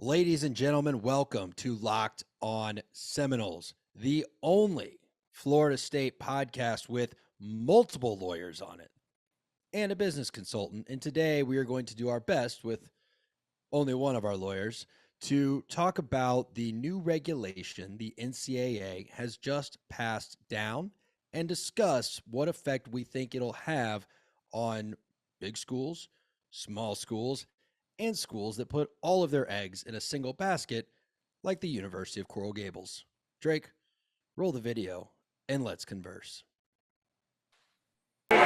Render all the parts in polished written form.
Ladies and gentlemen, welcome to Locked On Seminoles, the only Florida State podcast with multiple lawyers on it and a business consultant. And today we are going to do our best with only one of our lawyers to talk about the new regulation the NCAA has just passed down and discuss what effect we think it'll have on big schools, small schools, and schools that put all of their eggs in a single basket, like the University of Coral Gables. Drake, roll the video and let's converse. You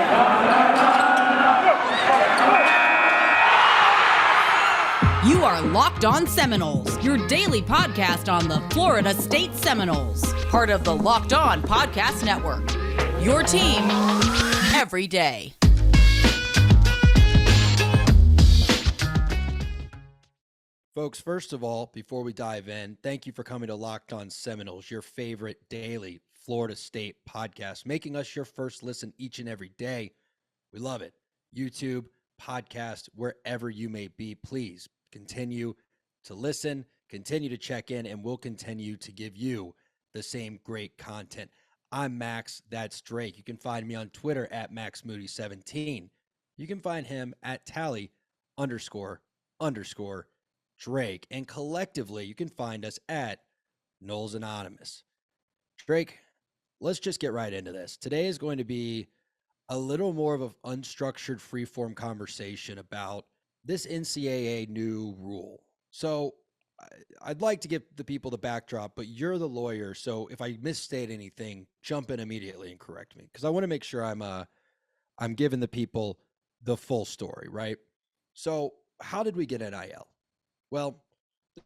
are Locked On Seminoles, your daily podcast on the Florida State Seminoles, part of the Locked On Podcast Network. Your team every day. Folks, first of all, before we dive in, thank you for coming to Locked On Seminoles, your favorite daily Florida State podcast, making us your first listen each and every day. We love it. YouTube, podcast, wherever you may be, please continue to listen, continue to check in, and we'll continue to give you the same great content. I'm Max, that's Drake. You can find me on Twitter at MaxMoody17. You can find him at Tally__Drake. And collectively, you can find us at Knowles Anonymous. Drake, let's just get right into this. Today is going to be a little more of an unstructured, free-form conversation about this NCAA new rule. So I'd like to give the people the backdrop, but you're the lawyer, so if I misstate anything, jump in immediately and correct me, because I want to make sure I'm giving the people the full story, right? So how did we get NIL? Well,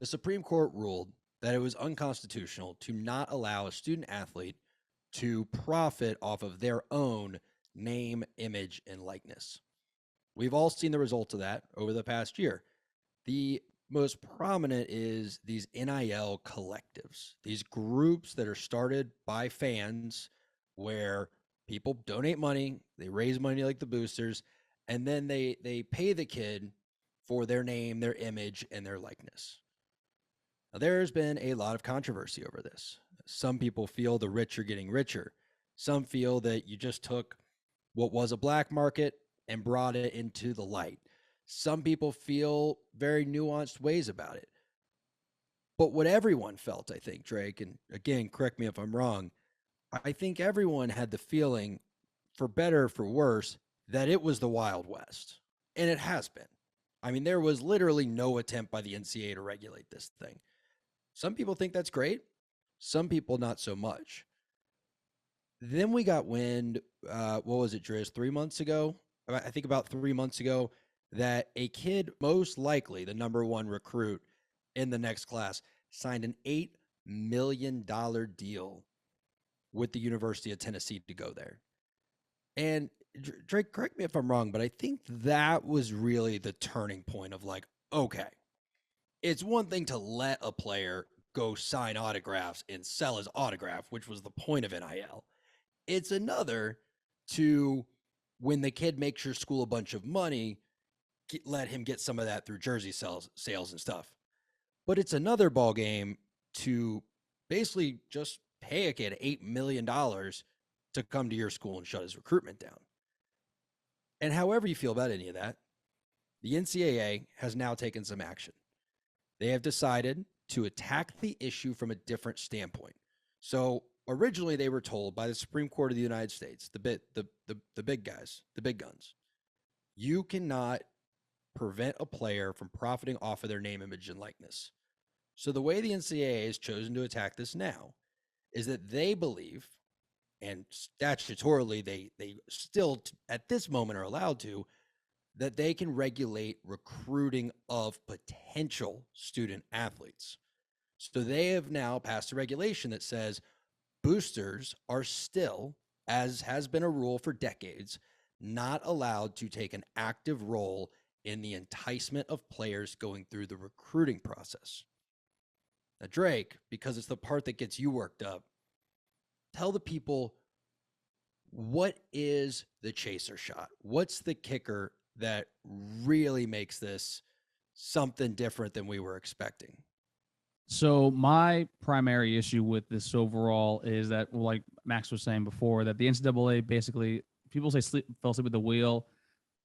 the Supreme Court ruled that it was unconstitutional to not allow a student athlete to profit off of their own name, image, and likeness. We've all seen the result of that over the past year. The most prominent is these NIL collectives, these groups that are started by fans where people donate money, they raise money like the boosters, and then they pay the kid for their name, their image, and their likeness. Now, there's been a lot of controversy over this. Some people feel the rich are getting richer. Some feel that you just took what was a black market and brought it into the light. Some people feel very nuanced ways about it. But what everyone felt, I think, Drake, and again, correct me if I'm wrong, I think everyone had the feeling, for better or for worse, that it was the Wild West. And it has been. I mean, there was literally no attempt by the NCAA to regulate this thing. Some people think that's great. Some people not so much. Then we got wind, what was it, Driz, 3 months ago? I think about 3 months ago, that a kid, most likely the number one recruit in the next class, signed an $8 million deal with the University of Tennessee to go there. And Drake, correct me if I'm wrong, but I think that was really the turning point of like, okay, it's one thing to let a player go sign autographs and sell his autograph, which was the point of NIL. It's another to, when the kid makes your school a bunch of money, let him get some of that through jersey sales and stuff. But it's another ball game to basically just pay a kid $8 million to come to your school and shut his recruitment down. And however you feel about any of that, the NCAA has now taken some action. They have decided to attack the issue from a different standpoint. So originally they were told by the Supreme Court of the United States, the big guys, the big guns, you cannot prevent a player from profiting off of their name, image, and likeness. So the way the NCAA has chosen to attack this now is that they believe, and statutorily they still at this moment are allowed to, that they can regulate recruiting of potential student athletes. So they have now passed a regulation that says boosters are still, as has been a rule for decades, not allowed to take an active role in the enticement of players going through the recruiting process. Now, Drake, because it's the part that gets you worked up, tell the people, what is the chaser shot? What's the kicker that really makes this something different than we were expecting. So my primary issue with this overall is that, like Max was saying before, that the NCAA basically, people say fell asleep at the wheel.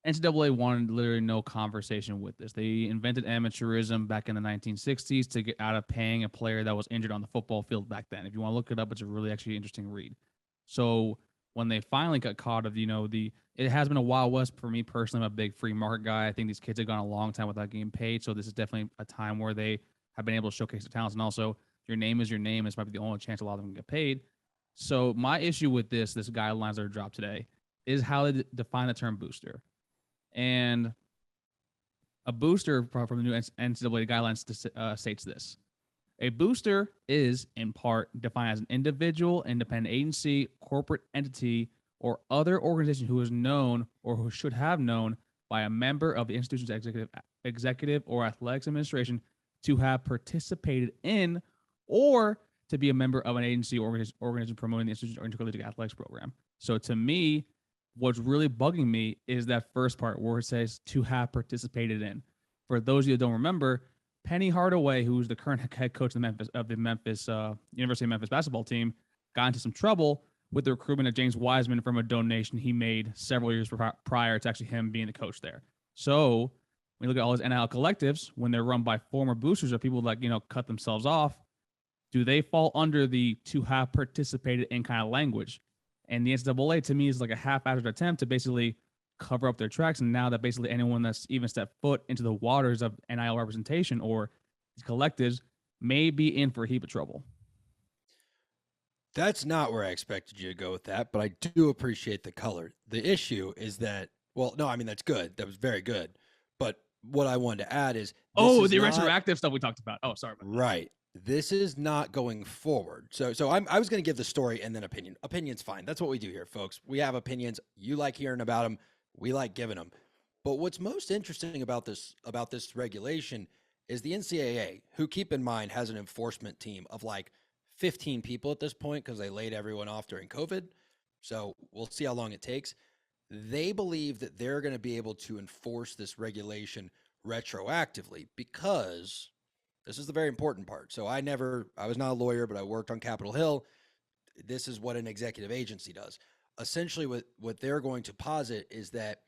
NCAA wanted literally no conversation with this. They invented amateurism back in the 1960s to get out of paying a player that was injured on the football field back then. If you want to look it up, it's a really actually interesting read. So when they finally got caught of, it has been a Wild West for me personally. I'm a big free market guy. I think these kids have gone a long time without getting paid. So this is definitely a time where they have been able to showcase their talents. And also, your name is your name. It's probably the only chance a lot of them can get paid. So my issue with this guidelines that are dropped today is how they define the term booster. And a booster from the new NCAA guidelines states this. A booster is, in part, defined as an individual, independent agency, corporate entity, or other organization who is known or who should have known by a member of the institution's executive or athletics administration to have participated in or to be a member of an agency or organization promoting the institution's or intercollegiate athletics program. So to me, what's really bugging me is that first part where it says to have participated in. For those of you that don't remember, Penny Hardaway, who's the current head coach of the University of Memphis basketball team, got into some trouble with the recruitment of James Wiseman from a donation he made several years prior to actually him being the coach there. So when you look at all his NIL collectives, when they're run by former boosters or people that, cut themselves off, do they fall under the to have participated in kind of language? And the NCAA, to me, is like a half-assed attempt to basically cover up their tracks. And now that basically anyone that's even stepped foot into the waters of NIL representation or these collectives may be in for a heap of trouble. That's not where I expected you to go with that, but I do appreciate the color. The issue is that, that's good. That was very good. But what I wanted to add is retroactive stuff we talked about. Oh, sorry about that. Right. This is not going forward. So I was going to give the story and then opinion. Opinion's fine. That's what we do here, folks. We have opinions. You like hearing about them. We like giving them. But what's most interesting about this regulation is the NCAA, who, keep in mind, has an enforcement team of like 15 people at this point because they laid everyone off during COVID. So we'll see how long it takes. They believe that they're going to be able to enforce this regulation retroactively because this is the very important part. So I was not a lawyer, but I worked on Capitol Hill. This is what an executive agency does. Essentially, what they're going to posit is that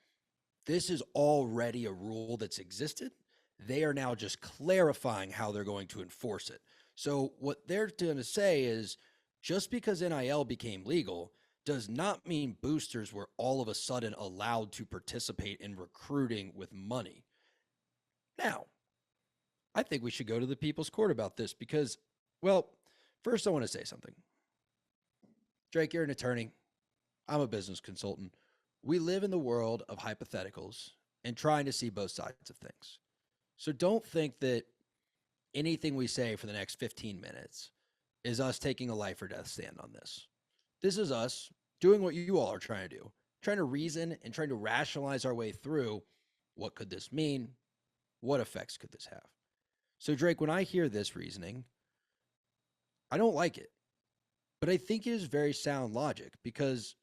this is already a rule that's existed. They are now just clarifying how they're going to enforce it. So what they're going to say is just because NIL became legal does not mean boosters were all of a sudden allowed to participate in recruiting with money. Now, I think we should go to the people's court about this because, first I want to say something. Drake, you're an attorney. I'm a business consultant. We live in the world of hypotheticals and trying to see both sides of things. So don't think that anything we say for the next 15 minutes is us taking a life or death stand on this. This is us doing what you all are trying to do, trying to reason and trying to rationalize our way through what could this mean? What effects could this have? So Drake, when I hear this reasoning, I don't like it, but I think it is very sound logic because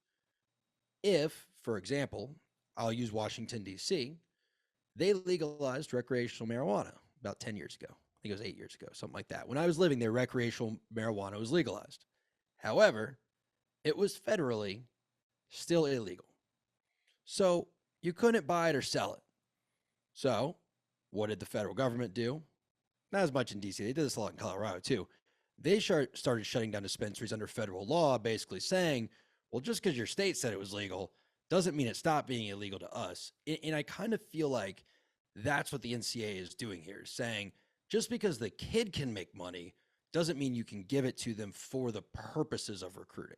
if, for example, I'll use Washington, D.C., they legalized recreational marijuana about 10 years ago. I think it was 8 years ago, something like that. When I was living there, recreational marijuana was legalized. However, it was federally still illegal. So you couldn't buy it or sell it. So what did the federal government do? Not as much in D.C. They did this a lot in Colorado, too. They started shutting down dispensaries under federal law, basically saying, well, just because your state said it was legal doesn't mean it stopped being illegal to us. And I kind of feel like that's what the NCAA is doing here, saying just because the kid can make money doesn't mean you can give it to them for the purposes of recruiting.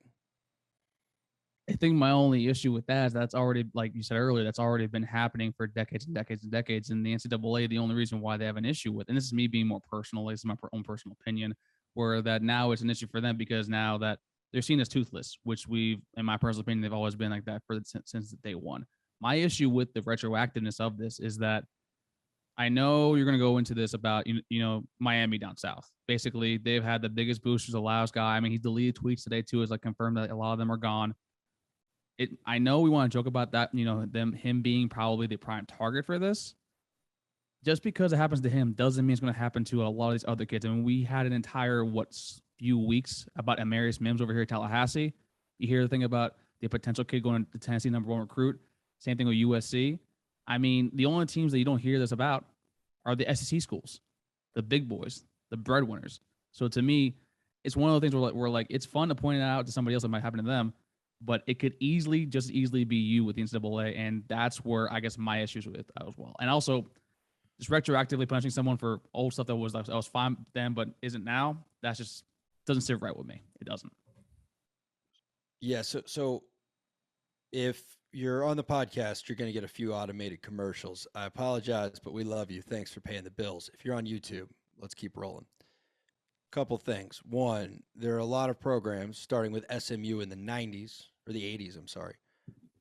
I think my only issue with that is that's already, like you said earlier, that's already been happening for decades and decades and decades. And the NCAA, the only reason why they have an issue with, and this is me being more personal, this is my own personal opinion, where that now it's an issue for them because now that they're seen as toothless, which in my personal opinion, they've always been like that since day one. My issue with the retroactiveness of this is that I know you're going to go into this about, Miami down south. Basically, they've had the biggest boosters, the loudest guy. I mean, he deleted tweets today too, as like confirmed that a lot of them are gone. I know we want to joke about that, him being probably the prime target for this, just because it happens to him doesn't mean it's going to happen to a lot of these other kids. I mean, we had an entire few weeks about Amarius Mims over here at Tallahassee. You hear the thing about the potential kid going to Tennessee #1 recruit. Same thing with USC. I mean, the only teams that you don't hear this about are the SEC schools, the big boys, the breadwinners. So to me, it's one of the things where like it's fun to point it out to somebody else that might happen to them, but it could just easily be you with the NCAA, and that's where I guess my issues with that as well. And also, just retroactively punishing someone for old stuff that was fine then but isn't now. That's just doesn't sit right with me. It doesn't. Yeah. So if you're on the podcast, you're going to get a few automated commercials. I apologize, but we love you. Thanks for paying the bills. If you're on YouTube, let's keep rolling. Couple things. One, there are a lot of programs starting with SMU in the 90s or the 80s, I'm sorry,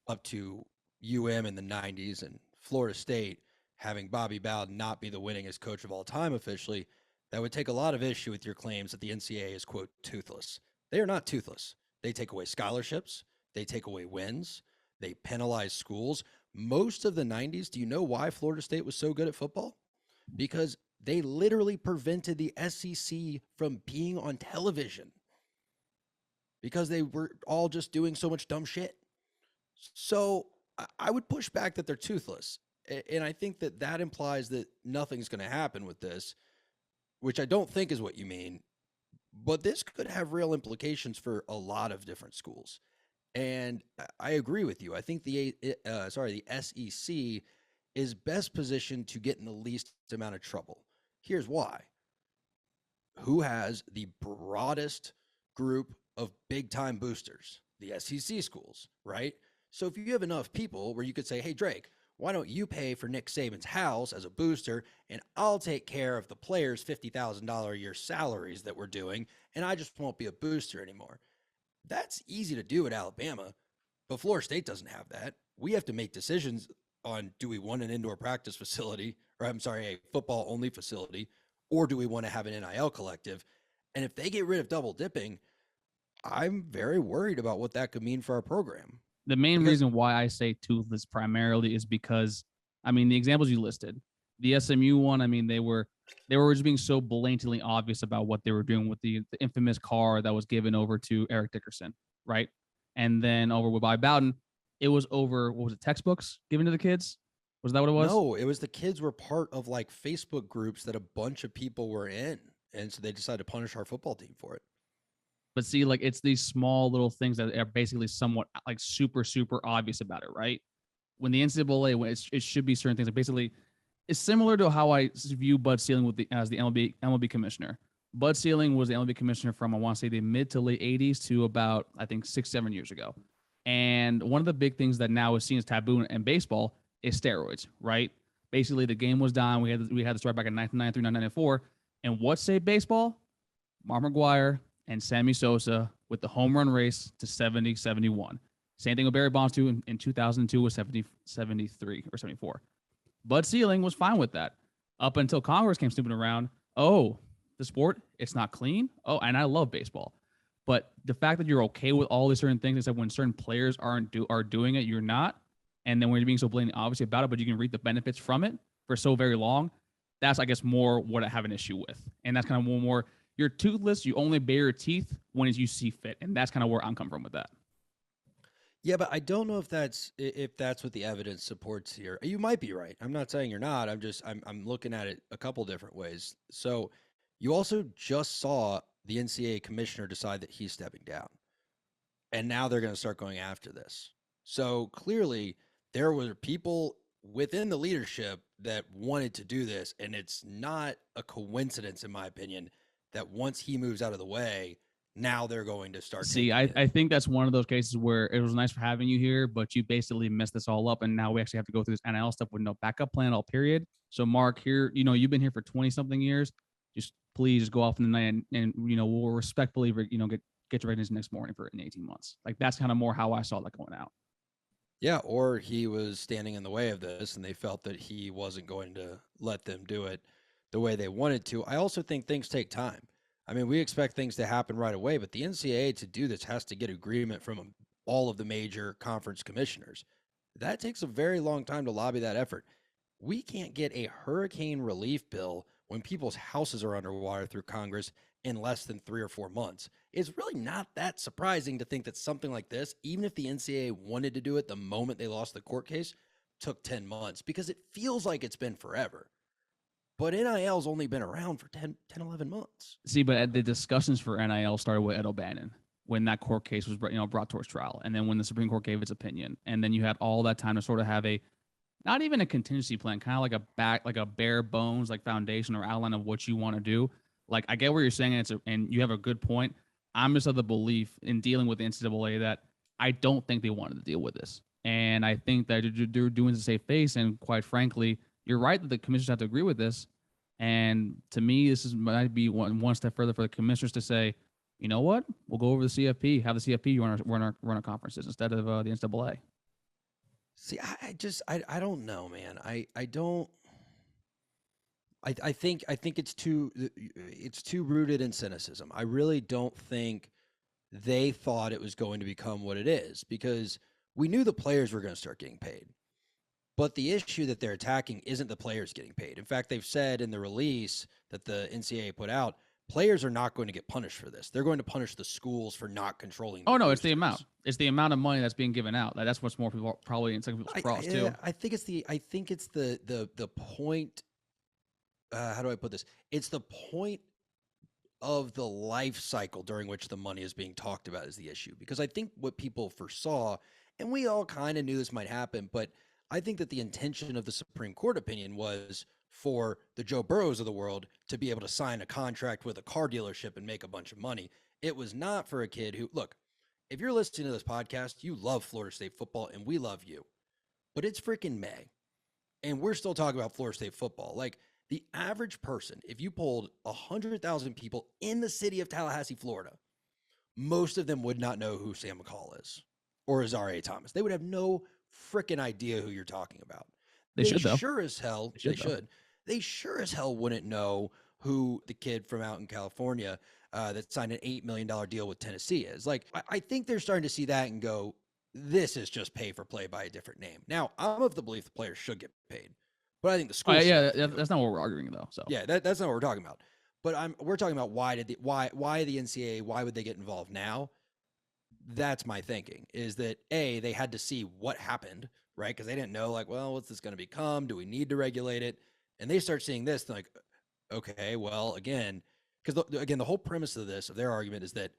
up to UM in the 90s and Florida State having Bobby Bowden not be the winningest coach of all time officially. That would take a lot of issue with your claims that the NCAA is, quote, toothless. They are not toothless. They take away scholarships. They take away wins. They penalize schools. Most of the 90s, do you know why Florida State was so good at football? Because they literally prevented the SEC from being on television because they were all just doing so much dumb shit. So I would push back that they're toothless. And I think that implies that nothing's going to happen with this, which I don't think is what you mean. But this could have real implications for a lot of different schools. And I agree with you. I think the SEC is best positioned to get in the least amount of trouble. Here's why. Who has the broadest group of big-time boosters? The SEC schools, right? So if you have enough people where you could say, hey, Drake, why don't you pay for Nick Saban's house as a booster, and I'll take care of the players' $50,000 a year salaries that we're doing, and I just won't be a booster anymore. That's easy to do at Alabama, but Florida State doesn't have that. We have to make decisions on, do we want an indoor practice facility, or I'm sorry, a football-only facility, or do we want to have an NIL collective? And if they get rid of double dipping, I'm very worried about what that could mean for our program. The main reason why I say toothless primarily is because, I mean, the examples you listed, the SMU one, I mean, they were just being so blatantly obvious about what they were doing with the infamous car that was given over to Eric Dickerson, right? And then over with Bobby Bowden, it was over, what was it, textbooks given to the kids? Was that what it was? No, it was the kids were part of like Facebook groups that a bunch of people were in. And so they decided to punish our football team for it. But see, like, it's these small little things that are basically somewhat like super, super obvious about it, right? When the NCAA, it should be certain things. Like basically, it's similar to how I view Bud Selig as the MLB commissioner. Bud Selig was the MLB commissioner from, I want to say, the mid to late 80s to about, I think, 6-7 years ago. And one of the big things that now is seen as taboo in baseball is steroids, right? Basically, the game was done. We had to start back in 1993, 1994. And what saved baseball? Mark McGwire and Sammy Sosa with the home run race to 70-71. Same thing with Barry Bonds too in 2002 with 73 or 74. Bud Selig was fine with that up until Congress came snooping around. Oh, the sport, it's not clean. Oh, and I love baseball. But the fact that you're okay with all these certain things, except when certain players are doing it, you're not. And then when you're being so blatantly obvious about it, but you can reap the benefits from it for so very long, that's, I guess, more what I have an issue with. And that's kind of more, you're toothless, you only bare your teeth when you see fit. And that's kind of where I'm coming from with that. Yeah, but I don't know if that's what the evidence supports here. You might be right. I'm not saying you're not. I'm looking at it a couple different ways. So you also just saw the NCAA commissioner decide that he's stepping down. And now they're going to start going after this. So clearly there were people within the leadership that wanted to do this. And it's not a coincidence, in my opinion, that once he moves out of the way, now they're going to start. See, I think that's one of those cases where it was nice for having you here, but you basically messed this all up. And now we actually have to go through this NIL stuff with no backup plan all period. So Mark, here, you've been here for 20 something years. Please just go off in the night and we'll respectfully, get your resignation next morning for in 18 months. Like, that's kind of more how I saw that going out. Yeah. Or he was standing in the way of this and they felt that he wasn't going to let them do it the way they wanted to. I also think things take time. I mean, we expect things to happen right away, but the NCAA to do this has to get agreement from all of the major conference commissioners. That takes a very long time to lobby that effort. we can't get a hurricane relief bill when people's houses are underwater through Congress in less than 3 or 4 months. It's really not that surprising to think that something like this, even if the NCAA wanted to do it the moment they lost the court case, took 10 months, because it feels like it's been forever. But NIL's only been around for 10, 11 months. See, but the discussions for NIL started with Ed O'Bannon when that court case was brought towards trial, and then when the Supreme Court gave its opinion, and then you had all that time to sort of have a, not even a contingency plan, kind of like a bare bones like foundation or outline of what you want to do. Like, I get what you're saying, and you have a good point. I'm just of the belief in dealing with the NCAA that I don't think they wanted to deal with this, and I think that they're doing it to save face. And quite frankly, you're right that the commissioners have to agree with this. And to me, might be one step further for the commissioners to say, you know what, we'll go over the CFP, have the CFP run our conferences instead of the NCAA. See, I don't know, man. I think it's too rooted in cynicism. I really don't think they thought it was going to become what it is, because we knew the players were going to start getting paid. But the issue that they're attacking isn't the players getting paid. In fact, they've said in the release that the NCAA put out, players are not going to get punished for this. They're going to punish the schools for not controlling. Oh no, it's the amount. It's the amount of money that's being given out. That's what's more people probably in some people's cross too. I think it's the point. How do I put this? It's the point of the life cycle during which the money is being talked about is the issue. Because I think what people foresaw, and we all kind of knew this might happen, but I think that the intention of the Supreme Court opinion was for the Joe Burrows of the world to be able to sign a contract with a car dealership and make a bunch of money. It was not for a kid who, look, if you're listening to this podcast, you love Florida State football and we love you, but it's freaking May and we're still talking about Florida State football. Like, the average person, if you polled 100,000 people in the city of Tallahassee, Florida, most of them would not know who Sam McCall is or Azaria Thomas. They would have no freaking idea who you're talking about. They should, though. Sure as hell, they should. They sure as hell wouldn't know who the kid from out in California that signed an $8 million deal with Tennessee is. Like, I think they're starting to see that and go, this is just pay for play by a different name. Now, I'm of the belief the players should get paid, but I think the school. That's not what we're arguing though. So yeah, that's not what we're talking about. But we're talking about why the NCAA, why would they get involved now? That's my thinking, is that they had to see what happened, right? Because they didn't know, like, well, what's this going to become? Do we need to regulate it? And they start seeing this, like, okay, well, again, because the whole premise of their argument is that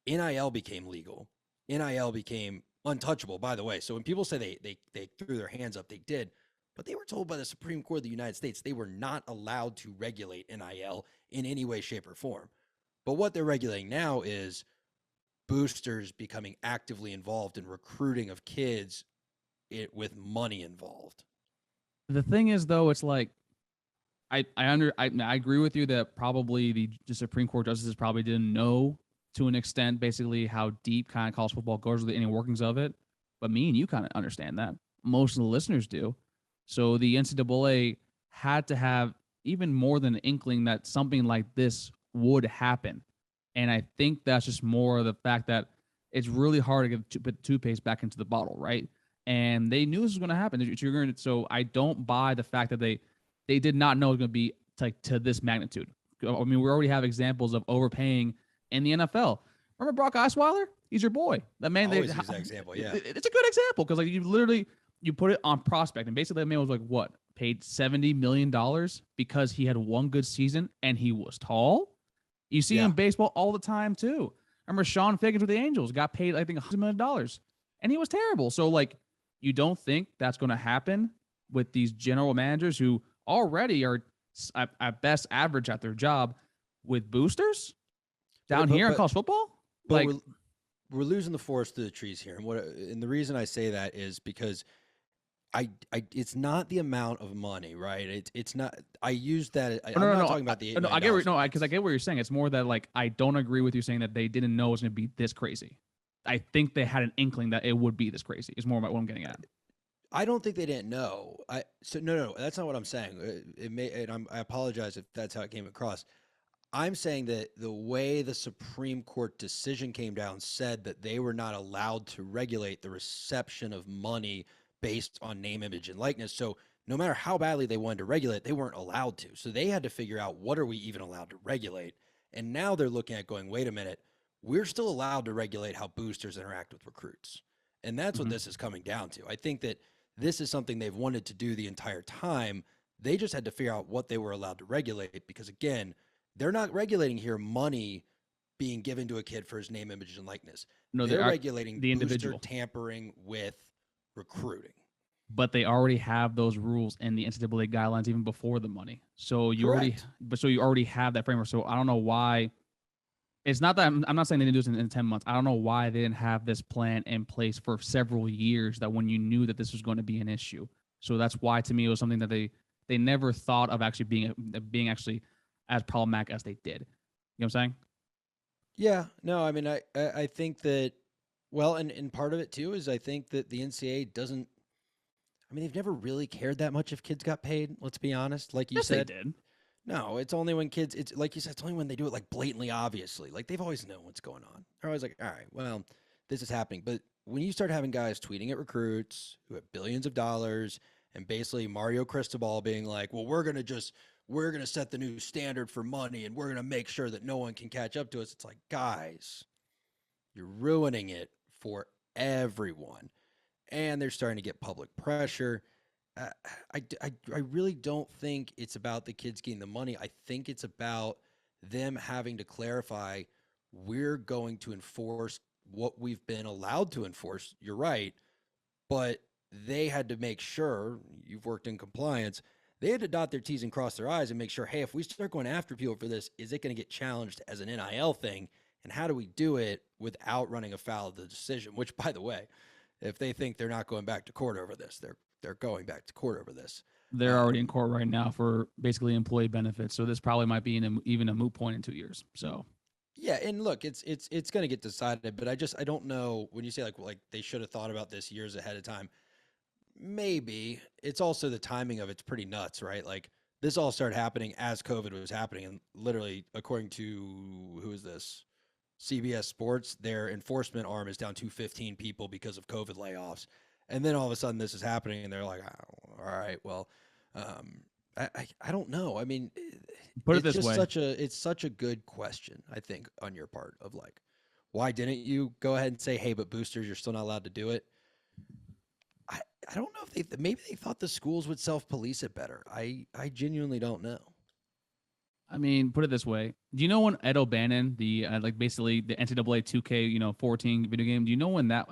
NIL became legal. NIL became untouchable, by the way. So when people say they threw their hands up, they did. But they were told by the Supreme Court of the United States they were not allowed to regulate NIL in any way, shape, or form. But what they're regulating now is boosters becoming actively involved in recruiting of kids with money involved. The thing is, though, it's like I agree with you that probably the Supreme Court justices probably didn't know to an extent basically how deep kind of college football goes with the inner workings of it. But me and you kind of understand that. Most of the listeners do. So the NCAA had to have even more than an inkling that something like this would happen. And I think that's just more of the fact that it's really hard to put toothpaste back into the bottle, right? And they knew this was going to happen. So I don't buy the fact that they did not know it was going to be to this magnitude. I mean, we already have examples of overpaying in the NFL. Remember Brock Osweiler? He's your boy. That man. Always use that example, yeah. It's a good example because like you put it on prospect, and basically that man was like what, paid $70 million because he had one good season and he was tall. You see in baseball all the time too. Remember Sean Figgins with the Angels got paid I think $100 million, and he was terrible. So like, you don't think that's going to happen with these general managers who already are at best average at their job with boosters down here in college football? But like, we're losing the forest through the trees here, and the reason I say that is because it's not the amount of money, right? It's not. I use that. I'm not talking about the. I get because I get what you're saying. It's more that like I don't agree with you saying that they didn't know it was going to be this crazy. I think they had an inkling that it would be this crazy. Is more about what I'm getting at. I don't think they didn't know. No, that's not what I'm saying. I apologize if that's how it came across. I'm saying that the way the Supreme Court decision came down said that they were not allowed to regulate the reception of money based on name, image, and likeness. So no matter how badly they wanted to regulate, they weren't allowed to. So they had to figure out, what are we even allowed to regulate? And now they're looking at going, wait a minute, we're still allowed to regulate how boosters interact with recruits. And that's what this is coming down to. I think that this is something they've wanted to do the entire time. They just had to figure out what they were allowed to regulate, because again, they're not regulating here money being given to a kid for his name, image, and likeness. No, they're regulating the booster individual tampering with recruiting. But they already have those rules in the NCAA guidelines even before the money. So you already have that framework. So I don't know why. It's not that I'm not saying they didn't do this in 10 months. I don't know why they didn't have this plan in place for several years, that when you knew that this was going to be an issue. So that's why, to me, it was something that they never thought of actually being actually as problematic as they did. You know what I'm saying? Yeah, no, I mean, I think that, well, and part of it too is I think that the NCAA doesn't, I mean, they've never really cared that much if kids got paid. Let's be honest. Like you said, they did. No, it's only when kids, it's like you said, it's only when they do it like blatantly, obviously. Like they've always known what's going on. They're always like, all right, well, this is happening. But when you start having guys tweeting at recruits who have billions of dollars, and basically Mario Cristobal being like, well, we're going to set the new standard for money, and we're going to make sure that no one can catch up to us. It's like, guys, you're ruining it for everyone. And they're starting to get public pressure. I really don't think it's about the kids getting the money. I think it's about them having to clarify, we're going to enforce what we've been allowed to enforce. You're right. But they had to make sure, you've worked in compliance, they had to dot their T's and cross their I's and make sure, hey, if we start going after people for this, is it going to get challenged as an NIL thing? And how do we do it without running afoul of the decision? Which, by the way, if they think they're not going back to court over this, they're going back to court over this. They're already in court right now for basically employee benefits. So this probably might be even a moot point in 2 years. So yeah, and look, it's going to get decided, but I don't know, when you say like they should have thought about this years ahead of time. Maybe it's also the timing of it's pretty nuts, right? Like this all started happening as COVID was happening, and literally, according to who is this? CBS Sports, their enforcement arm is down to 15 people because of COVID layoffs. And then all of a sudden this is happening, and they're like, oh, all right, well, I don't know. I mean, put it this way, it's such a good question, I think, on your part, of like, why didn't you go ahead and say, hey, but boosters, you're still not allowed to do it? I don't know if maybe they thought the schools would self-police it better. I genuinely don't know. I mean, put it this way. Do you know when Ed O'Bannon, the basically the NCAA 2K 14 video game, do you know when that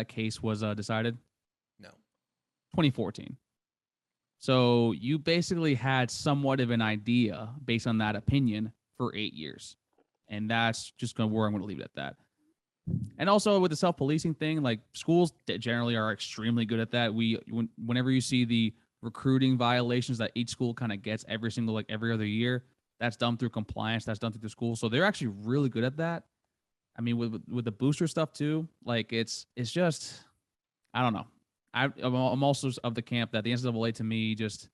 case was decided? No. 2014. So you basically had somewhat of an idea based on that opinion for 8 years. And that's just where I'm going to leave it at that. And also with the self-policing thing, like schools generally are extremely good at that. Whenever you see the recruiting violations that each school kind of gets every other year, that's done through compliance. That's done through the school. So they're actually really good at that. I mean, with the booster stuff too, like it's just, I don't know. I'm also of the camp that the NCAA to me just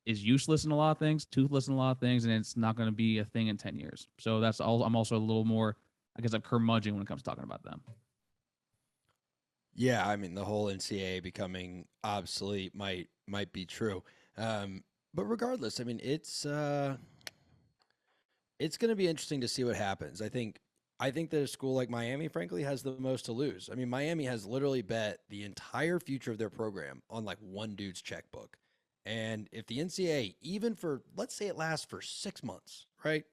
is useless in a lot of things, toothless in a lot of things, and it's not going to be a thing in 10 years. So that's all. I'm also a little more, I guess, I'm curmudgeon when it comes to talking about them. Yeah, I mean, the whole NCAA becoming obsolete might be true. But regardless, I mean, it's going to be interesting to see what happens. I think that a school like Miami, frankly, has the most to lose. I mean, Miami has literally bet the entire future of their program on like one dude's checkbook. And if the NCAA, even for, let's say it lasts for 6 months, right?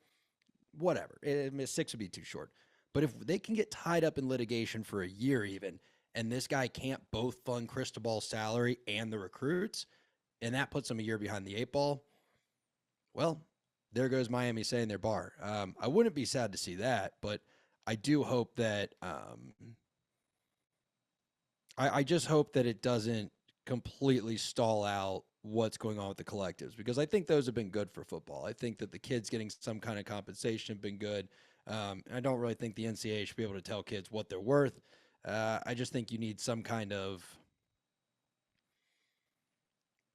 Whatever. 6 would be too short. But if they can get tied up in litigation for a year even, and this guy can't both fund Cristobal's salary and the recruits, and that puts him a year behind the 8 ball, well, there goes Miami saying their bar. I wouldn't be sad to see that, but I do hope that I just hope that it doesn't completely stall out what's going on with the collectives, because I think those have been good for football. I think that the kids getting some kind of compensation have been good. I don't really think the NCAA should be able to tell kids what they're worth. I just think you need some kind of,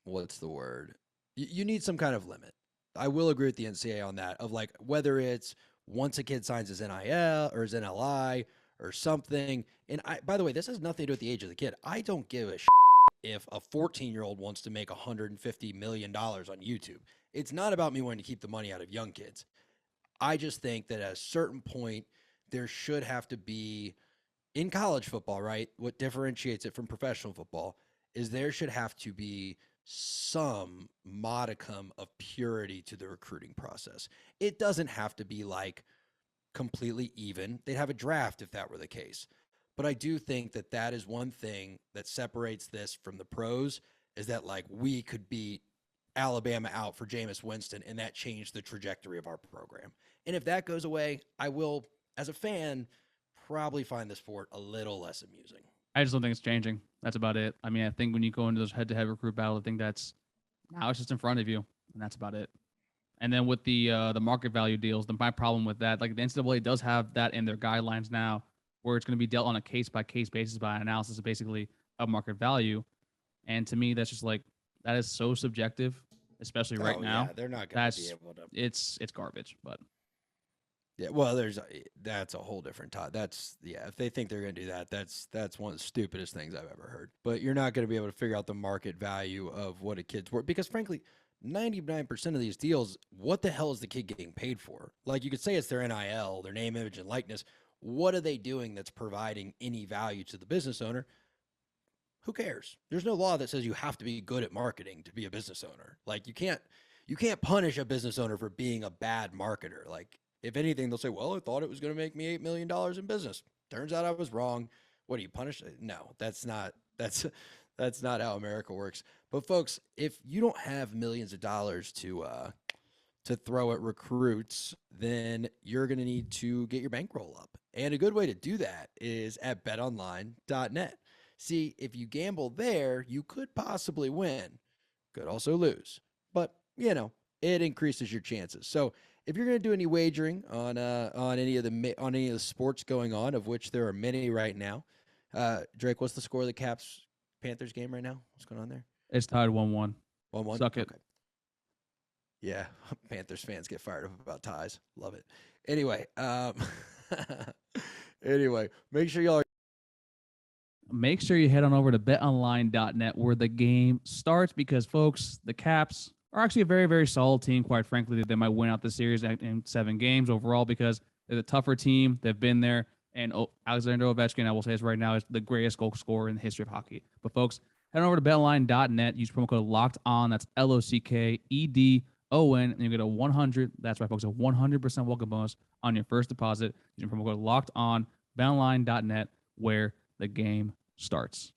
what's the word? You need some kind of limit. I will agree with the NCAA on that, of like whether it's once a kid signs his NIL or his NLI or something. And by the way, this has nothing to do with the age of the kid. I don't give a shit if a 14-year-old wants to make $150 million on YouTube. It's not about me wanting to keep the money out of young kids. I just think that at a certain point, there should have to be, in college football, right? What differentiates it from professional football is there should have to be some modicum of purity to the recruiting process. It doesn't have to be like completely even. They'd have a draft if that were the case. But I do think that that is one thing that separates this from the pros, is that like we could beat Alabama out for Jameis Winston, and that changed the trajectory of our program. And if that goes away, I will, as a fan, probably find the sport a little less amusing. I just don't think it's changing. That's about it. I mean, I think when you go into those head-to-head recruit battles, I think now it's just in front of you, and that's about it. And then with the market value deals, my problem with that, like the NCAA does have that in their guidelines now, where it's going to be dealt on a case-by-case basis by analysis of basically a market value. And to me, that's just like, that is so subjective, especially right now. Yeah, they're not going to be able to. It's garbage, but. Yeah, well, that's a whole different topic. If they think they're going to do that, that's one of the stupidest things I've ever heard. But you're not going to be able to figure out the market value of what a kid's worth, because frankly, 99% of these deals, what the hell is the kid getting paid for? Like, you could say it's their NIL, their name, image, and likeness. What are they doing that's providing any value to the business owner? Who cares? There's no law that says you have to be good at marketing to be a business owner. Like, you can't punish a business owner for being a bad marketer. Like, if anything, they'll say, well, I thought it was going to make me $8 million in business. Turns out I was wrong. What, do you punish? No, that's not how America works. But folks, if you don't have millions of dollars to throw at recruits, then you're going to need to get your bankroll up. And a good way to do that is at betonline.net. See, if you gamble there, you could possibly win. Could also lose. But, it increases your chances. So if you're going to do any wagering on any of the sports going on, of which there are many right now, Drake, what's the score of the Caps Panthers game right now? What's going on there? It's tied 1-1. 1-1. Suck it. Okay. Yeah, Panthers fans get fired up about ties. Love it. Anyway, make sure you head on over to betonline.net where the game starts, because, folks, the Caps are actually a very, very solid team. Quite frankly, they might win out the series in 7 games overall, because they're the tougher team. They've been there. And Alexander Ovechkin, I will say this right now, is the greatest goal scorer in the history of hockey. But, folks, head on over to betonline.net. Use promo code LOCKEDON. That's LOCKEDON. And you get a 100. That's right, folks. A 100% welcome bonus on your first deposit. Using promo code LOCKEDON. betonline.net, where the game starts.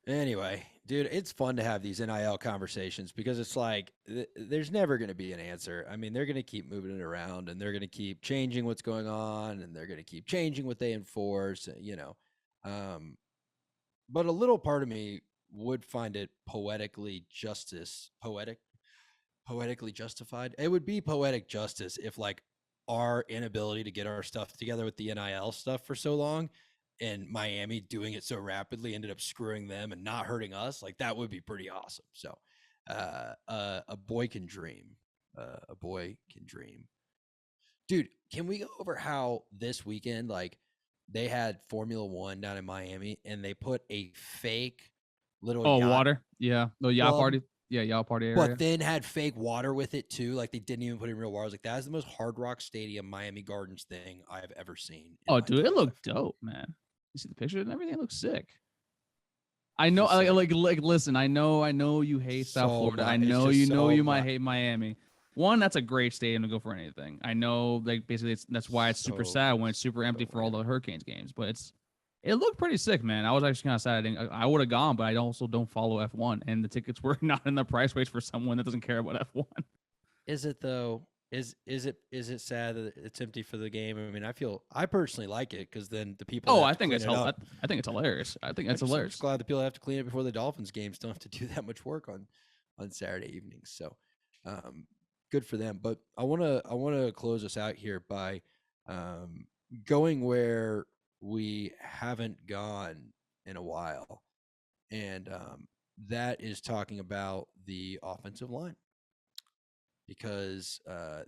Anyway, dude, it's fun to have these NIL conversations, because it's like there's never going to be an answer. I mean, they're going to keep moving it around, and they're going to keep changing what's going on, and they're going to keep changing what they enforce, but a little part of me would find it poetically justified. It would be poetic justice if, like, our inability to get our stuff together with the NIL stuff for so long, and Miami doing it so rapidly, ended up screwing them and not hurting us. Like, that would be pretty awesome. So a boy can dream. A boy can dream. Dude, can we go over how this weekend, like, they had Formula One down in Miami, and they put a fake little water? Yeah. The yacht party. Yeah, yacht party area. But then had fake water with it too. Like, they didn't even put in real water. I was like, that is the most Hard Rock Stadium Miami Gardens thing I've ever seen. Oh, dude, it looked dope, man. You see the picture and everything? It looks sick. I know, like, listen, I know you hate South Florida. I know you might hate Miami. One, that's a great stadium to go for anything. I know, like, basically that's why it's super sad when it's super empty for all the Hurricanes games. But it looked pretty sick, man. I was actually kind of sad. I would have gone, but I also don't follow F1, and the tickets were not in the price range for someone that doesn't care about F1. Is it though? Is it sad that it's empty for the game? I mean, I personally like it, because then the people. I think it's hilarious. I think it's hilarious. I'm just glad the people that have to clean it before the Dolphins games don't have to do that much work on Saturday evenings. So, good for them. But I want to close us out here by going where we haven't gone in a while, and that is talking about the offensive line. Because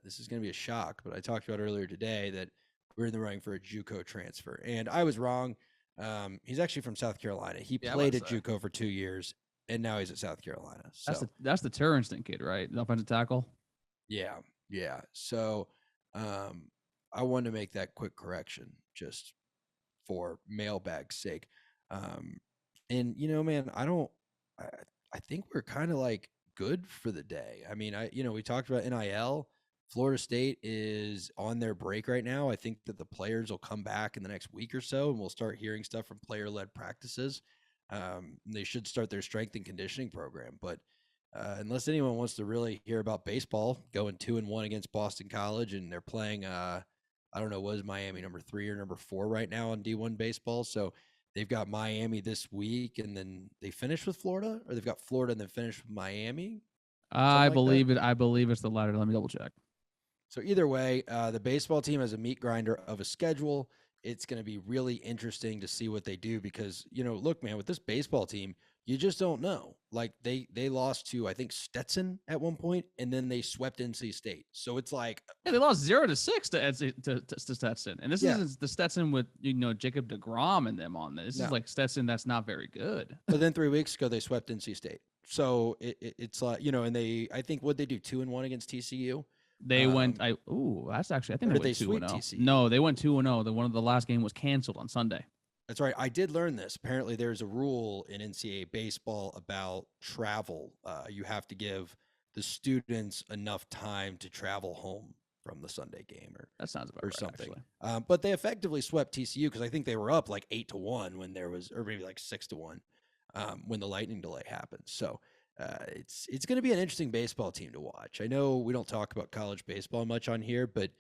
this is going to be a shock, but I talked about earlier today that we're in the running for a JUCO transfer, and I was wrong. He's actually from South Carolina. He Yeah, played at JUCO for 2 years, and now he's at South Carolina. So that's the Turnston kid, right? The offensive tackle. yeah. So I wanted to make that quick correction just for mailbag's sake. And man, I think we're kind of like good for the day. I mean, we talked about NIL. Florida State is on their break right now. I think that the players will come back in the next week or so, and we'll start hearing stuff from player-led practices. They should start their strength and conditioning program. But unless anyone wants to really hear about baseball, going 2-1 against Boston College, and they're playing, I don't know, was Miami number 3 or number 4 right now on D1 baseball? So they've got Miami this week, and then they finish with Florida, or they've got Florida and then finish with Miami. I believe it. I believe it's the latter. Let me double check. So either way, the baseball team has a meat grinder of a schedule. It's going to be really interesting to see what they do because, look, man, with this baseball team, you just don't know. Like they lost to, I think, Stetson at one point, and then they swept NC State. So it's like, yeah, they lost 0-6 to Stetson, and this isn't the Stetson with Jacob DeGrom and them on this. This is like Stetson that's not very good. But then 3 weeks ago they swept NC State. So it's like and I think what they do 2-1 against TCU. They went. That's actually. I think they went 2-0. No, they went 2-0. The one of the last game was canceled on Sunday. That's right. I did learn this. Apparently, there's a rule in NCAA baseball about travel. You have to give the students enough time to travel home from the Sunday game, or that sounds about or right, something. But they effectively swept TCU because I think they were up like 8-1 when there was, or maybe like 6-1 when the lightning delay happened. So. It's going to be an interesting baseball team to watch. I know we don't talk about college baseball much on here, but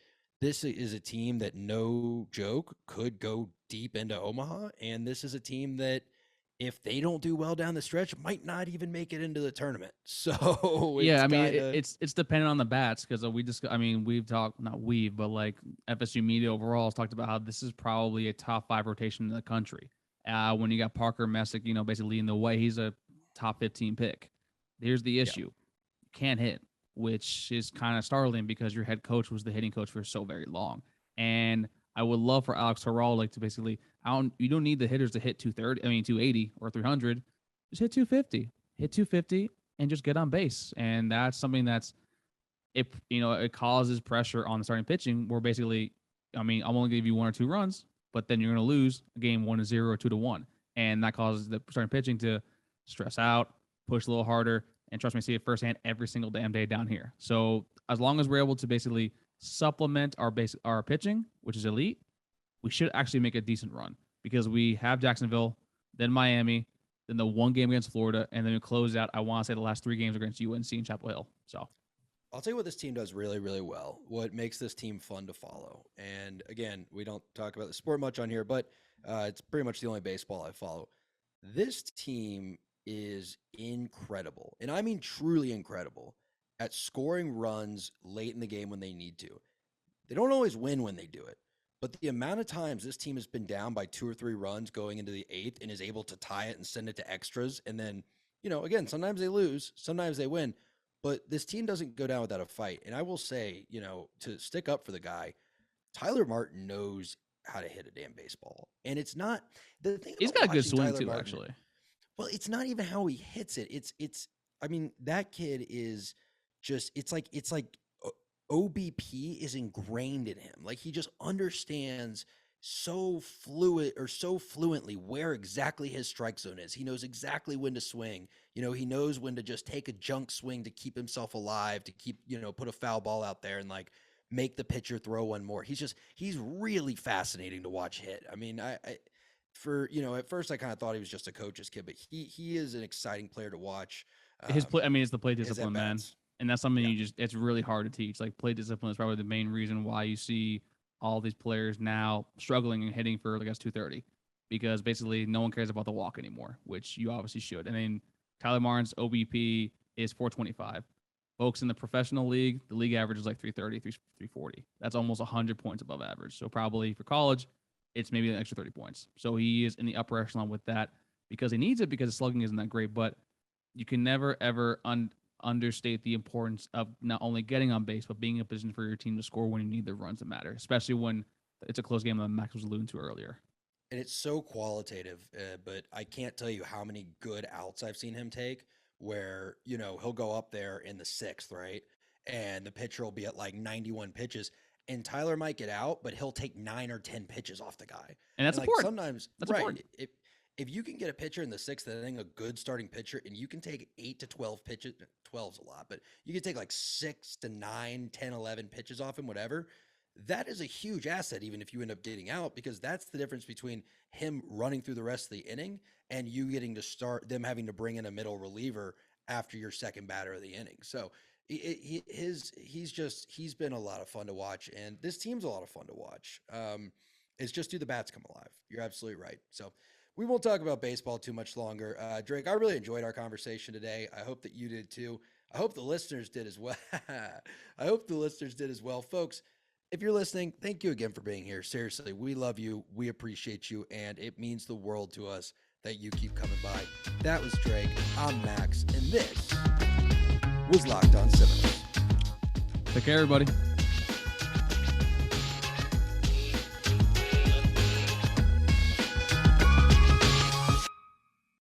this is a team that, no joke, could go deep into Omaha. And this is a team that, if they don't do well down the stretch, might not even make it into the tournament. So yeah, I mean, it's dependent on the bats because we've talked, not we, but like FSU media overall has talked about how this is probably a top 5 rotation in the country. When you got Parker Messick, basically leading the way, he's a top 15 pick. Here's the issue. You can't hit, which is kind of startling because your head coach was the hitting coach for so very long. And I would love for Alex Heraldic to basically, you don't need the hitters to hit 280 or 300. Just hit 250. Hit 250 and just get on base. And that's something it causes pressure on the starting pitching where basically, I'm only going to give you 1 or 2 runs, but then you're going to lose a game 1-0 or 2-1. And that causes the starting pitching to stress out, push a little harder, and trust me, I see it firsthand every single damn day down here. So as long as we're able to basically supplement our pitching, which is elite, we should actually make a decent run because we have Jacksonville, then Miami, then the 1 game against Florida, and then we close out, I want to say, the last 3 games against UNC and Chapel Hill. So I'll tell you what this team does really, really well, what makes this team fun to follow. And again, we don't talk about the sport much on here, but it's pretty much the only baseball I follow. This team is incredible, and I mean truly incredible, at scoring runs late in the game when they need to. They don't always win when they do it, but the amount of times this team has been down by 2 or 3 runs going into the 8th and is able to tie it and send it to extras, and then, again, sometimes they lose, sometimes they win, but this team doesn't go down without a fight. And I will say, to stick up for the guy, Tyler Martin knows how to hit a damn baseball, and it's not the thing. He's got a good swing Tyler too, Martin, actually. Well, it's not even how he hits it. That kid is just, it's like OBP is ingrained in him. Like he just understands so fluently where exactly his strike zone is. He knows exactly when to swing. He knows when to just take a junk swing to keep himself alive, to keep, put a foul ball out there and like make the pitcher throw one more. He's really fascinating to watch hit. At first I kind of thought he was just a coach's kid, but he is an exciting player to watch. It's the play discipline, man. And that's something it's really hard to teach. Like play discipline is probably the main reason why you see all these players now struggling and hitting for, 230, because basically no one cares about the walk anymore, which you obviously should. And then Tyler Martin's OBP is 425. Folks in the professional league, the league average is like 330, 340. That's almost 100 points above average. So probably for college, it's maybe an extra 30 points. So he is in the upper echelon with that because he needs it because his slugging isn't that great. But you can never, ever understate the importance of not only getting on base, but being in a position for your team to score when you need the runs that matter, especially when it's a close game that Max was alluding to earlier. and it's so qualitative, but I can't tell you how many good outs I've seen him take where, he'll go up there in the 6th, right? And the pitcher will be at like 91 pitches, and Tyler might get out, but he'll take 9 or 10 pitches off the guy. And that's like important. Sometimes, That's right? important. If you can get a pitcher in the 6th inning, a good starting pitcher, and you can take 8 to 12 pitches, 12's a lot, but you can take like 6 to 9, 10, 11 pitches off him, whatever. That is a huge asset, even if you end up getting out, because that's the difference between him running through the rest of the inning and you getting to start, them having to bring in a middle reliever after your second batter of the inning. So he's been a lot of fun to watch, and this team's a lot of fun to watch. It's just do the bats come alive. You're absolutely right. So we won't talk about baseball too much longer. Drake, I really enjoyed our conversation today. I hope that you did too. I hope the listeners did as well. Folks. If you're listening, thank you again for being here. Seriously, we love you. We appreciate you. And it means the world to us that you keep coming by. That was Drake. I'm Max. And this was Locked On Seminoles. Take care, everybody.